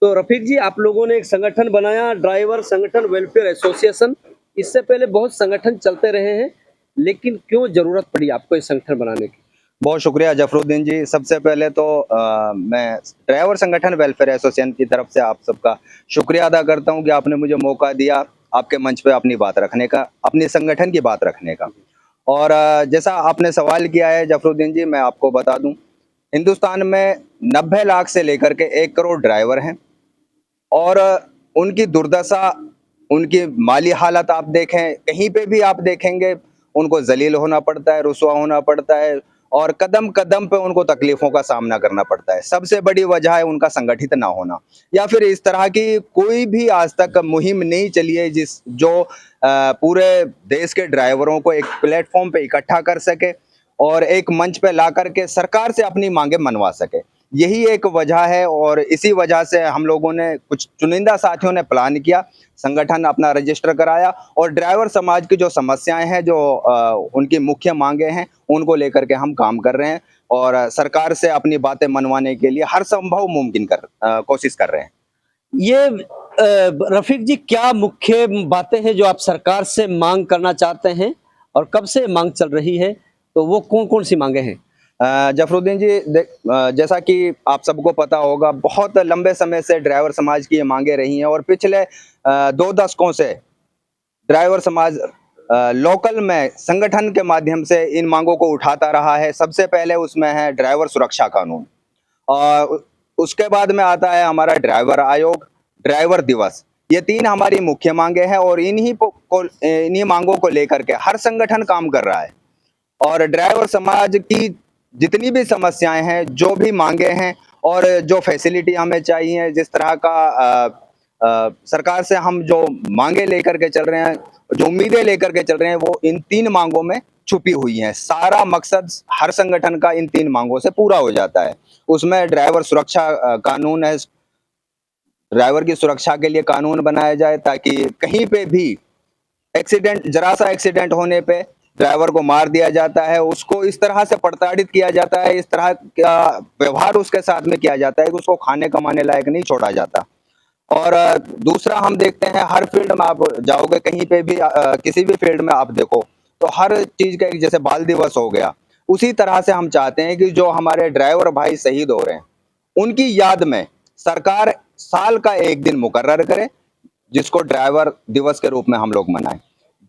तो रफीक जी, आप लोगों ने एक संगठन बनाया, ड्राइवर संगठन वेलफेयर एसोसिएशन। इससे पहले बहुत संगठन चलते रहे हैं, लेकिन क्यों जरूरत पड़ी आपको इस संगठन बनाने की? बहुत शुक्रिया जफरुद्दीन जी। सबसे पहले तो मैं ड्राइवर संगठन वेलफेयर एसोसिएशन की तरफ से आप सबका शुक्रिया अदा करता हूं कि आपने मुझे मौका दिया आपके मंच पे अपनी बात रखने का, अपने संगठन की बात रखने का। और जैसा आपने सवाल किया है जफरुद्दीन जी, मैं आपको बता दूं, हिंदुस्तान में 90 लाख से लेकर के 1 करोड़ ड्राइवर हैं। और उनकी दुर्दशा, उनकी माली हालत आप देखें, कहीं पे भी आप देखेंगे उनको ज़लील होना पड़ता है, रुसवा होना पड़ता है और कदम-कदम पे उनको तकलीफ़ों का सामना करना पड़ता है। सबसे बड़ी वजह है उनका संगठित ना होना, या फिर इस तरह की कोई भी आज तक मुहिम नहीं चली है जो पूरे देश के ड्राइवरों को एक प्लेटफ़ॉर्म पे इकट्ठा कर सके और एक मंच पे ला कर के सरकार से अपनी माँगें मनवा सके। यही एक वजह है और इसी वजह से हम लोगों ने, कुछ चुनिंदा साथियों ने प्लान किया, संगठन अपना रजिस्टर कराया और ड्राइवर समाज की जो समस्याएं हैं, जो उनकी मुख्य मांगे हैं, उनको लेकर के हम काम कर रहे हैं और सरकार से अपनी बातें मनवाने के लिए हर संभव मुमकिन कोशिश कर रहे हैं। ये रफीक जी, क्या मुख्य बातें हैं जो आप सरकार से मांग करना चाहते हैं और कब से मांग चल रही है? तो वो कौन-कौन सी मांगे हैं? जफरुद्दीन जी, जैसा कि आप सबको पता होगा, बहुत लंबे समय से ड्राइवर समाज की ये मांगे रही हैं और पिछले 2 दशकों से ड्राइवर समाज लोकल में संगठन के माध्यम से इन मांगों को उठाता रहा है। सबसे पहले उसमें है ड्राइवर सुरक्षा कानून और उसके बाद में आता है हमारा ड्राइवर आयोग, ड्राइवर दिवस। ये 3 हमारी मुख्य मांगे हैं और इन्हीं मांगों को लेकर के हर संगठन काम कर रहा है। और ड्राइवर समाज की जितनी भी समस्याएं हैं, जो भी मांगे हैं और जो फैसिलिटी हमें चाहिए, जिस तरह का सरकार से हम जो मांगे लेकर के चल रहे हैं, जो उम्मीदें लेकर के चल रहे हैं, वो इन 3 मांगों में छुपी हुई हैं। सारा मकसद हर संगठन का इन 3 मांगों से पूरा हो जाता है। उसमें ड्राइवर सुरक्षा कानून है, ड्राइवर की सुरक्षा के लिए कानून बनाया जाए ताकि कहीं पे भी एक्सीडेंट, जरा सा एक्सीडेंट होने पे ड्राइवर को मार दिया जाता है, उसको इस तरह से प्रताड़ित किया जाता है, इस तरह का व्यवहार उसके साथ में किया जाता है कि उसको खाने कमाने लायक नहीं छोड़ा जाता। और दूसरा हम देखते हैं, हर फील्ड में आप जाओगे, कहीं पे भी किसी भी फील्ड में आप देखो, तो हर चीज का एक, जैसे बाल दिवस हो गया, उसी तरह से हम चाहते हैं कि जो हमारे ड्राइवर भाई शहीद हो रहे हैं, उनकी याद में सरकार साल का एक दिन मुकर्रर करे, जिसको ड्राइवर दिवस के रूप में हम लोग मनाएं।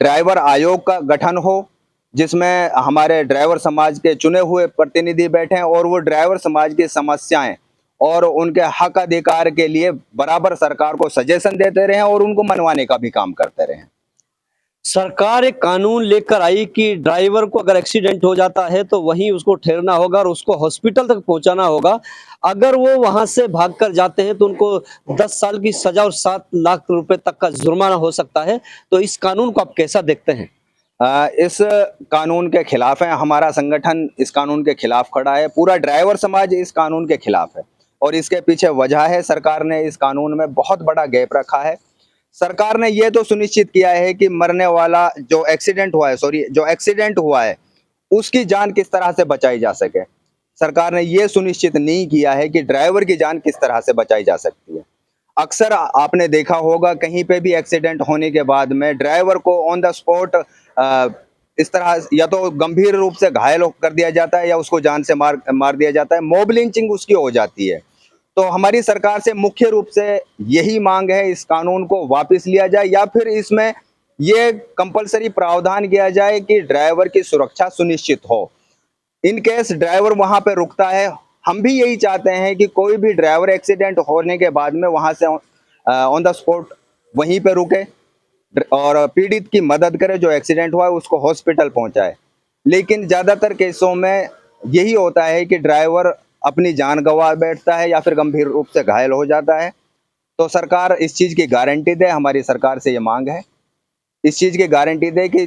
ड्राइवर आयोग का गठन हो, जिसमें हमारे ड्राइवर समाज के चुने हुए प्रतिनिधि बैठे और वो ड्राइवर समाज की समस्याएं और उनके हक अधिकार के लिए बराबर सरकार को सजेशन देते रहें और उनको मनवाने का भी काम करते रहें। सरकार एक कानून लेकर आई कि ड्राइवर को अगर एक्सीडेंट हो जाता है तो वहीं उसको ठहरना होगा और उसको हॉस्पिटल तक पहुंचाना होगा। अगर वो वहां से भागकर जाते हैं तो उनको 10 साल की सजा और 7 लाख रुपए तक का जुर्माना हो सकता है। तो इस कानून को आप कैसा देखते हैं? इस कानून के खिलाफ है, हमारा संगठन इस कानून के खिलाफ खड़ा है, पूरा ड्राइवर समाज इस कानून के खिलाफ है और इसके पीछे वजह है, सरकार ने इस कानून में बहुत बड़ा गैप रखा है। सरकार ने यह तो सुनिश्चित किया है कि मरने वाला जो एक्सीडेंट हुआ है उसकी जान किस तरह से बचाई जा सके। सरकार ने यह सुनिश्चित नहीं किया है कि ड्राइवर की जान किस तरह से बचाई जा सकती है। अक्सर आपने देखा होगा, कहीं पे भी एक्सीडेंट होने के बाद में ड्राइवर को ऑन द स्पॉट इस तरह या तो गंभीर रूप से घायल कर दिया जाता है या उसको जान से मार दिया जाता है, मॉब लिंचिंग उसकी हो जाती है। तो हमारी सरकार से मुख्य रूप से यही मांग है, इस कानून को वापस लिया जाए या फिर इसमें ये कंपलसरी प्रावधान किया जाए कि ड्राइवर की सुरक्षा सुनिश्चित हो। इन केस ड्राइवर वहां पे रुकता है, हम भी यही चाहते हैं कि कोई भी ड्राइवर एक्सीडेंट होने के बाद में वहां से ऑन द स्पॉट वहीं पे रुके और पीड़ित की मदद करे, जो एक्सीडेंट हुआ है उसको हॉस्पिटल पहुंचाए। लेकिन ज्यादातर केसों में यही होता है कि ड्राइवर अपनी जान गंवा बैठता है या फिर गंभीर रूप से घायल हो जाता है। तो सरकार इस चीज की गारंटी दे, हमारी सरकार से ये मांग है, इस चीज की गारंटी दे कि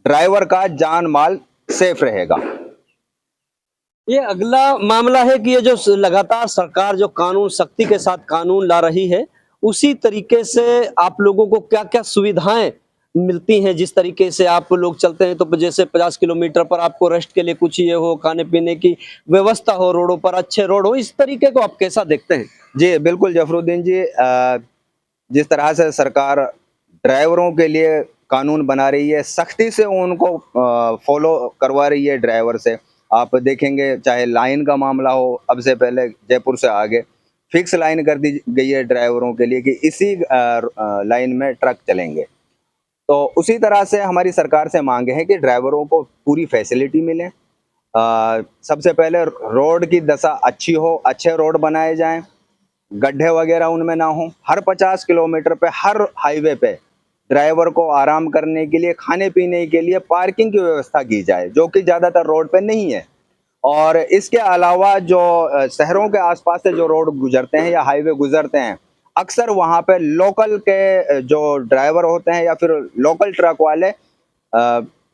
ड्राइवर का जान माल सेफ रहेगा। ये अगला मामला है कि ये जो लगातार सरकार जो कानून सख्ती के साथ कानून ला रही है, उसी तरीके से आप लोगों को क्या-क्या सुविधाएं मिलती हैं, जिस तरीके से आप लोग चलते हैं तो जैसे 50 किलोमीटर पर आपको रेस्ट के लिए कुछ ये हो, खाने पीने की व्यवस्था हो, रोडों पर अच्छे रोड हो, इस तरीके को आप कैसा देखते हैं? जी, बिल्कुल जफरुद्दीन जी, जिस तरह से सरकार ड्राइवरों के लिए कानून बना रही है, सख्ती से उनको फॉलो करवा रही है ड्राइवर से। आप देखेंगे चाहे लाइन का मामला हो, अब से पहले जयपुर से आगे फिक्स लाइन कर दी गई है ड्राइवरों के लिए कि इसी लाइन में ट्रक चलेंगे। तो उसी तरह से हमारी सरकार से मांगे हैं कि ड्राइवरों को पूरी फैसिलिटी मिले। सबसे पहले रोड की दशा अच्छी हो, अच्छे रोड बनाए जाएँ, गड्ढे वगैरह उनमें ना हो। हर 50 किलोमीटर पे हर हाईवे पे ड्राइवर को आराम करने के लिए, खाने पीने के लिए पार्किंग की व्यवस्था की जाए, जो कि ज़्यादातर रोड पे नहीं है। और इसके अलावा जो शहरों के आसपास से जो रोड गुजरते हैं या हाईवे गुजरते हैं, अक्सर वहाँ पे लोकल के जो ड्राइवर होते हैं या फिर लोकल ट्रक वाले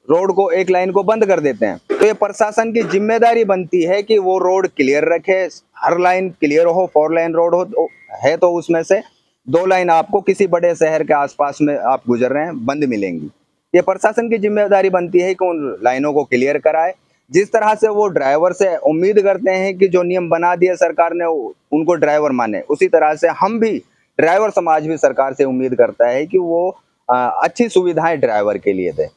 रोड को, एक लाइन को बंद कर देते हैं। तो ये प्रशासन की जिम्मेदारी बनती है कि वो रोड क्लियर रखे, हर लाइन क्लियर हो। 4 लाइन रोड है तो उसमें से 2 लाइन आपको किसी बड़े शहर के आसपास में आप गुजर रहे हैं बंद मिलेंगी। ये प्रशासन की जिम्मेदारी बनती है कि उन लाइनों को क्लियर कराए। जिस तरह से वो ड्राइवर से उम्मीद करते हैं कि जो नियम बना दिए सरकार ने उनको ड्राइवर माने, उसी तरह से हम भी, ड्राइवर समाज भी सरकार से उम्मीद करता है कि वो अच्छी सुविधाएं ड्राइवर के लिए दे।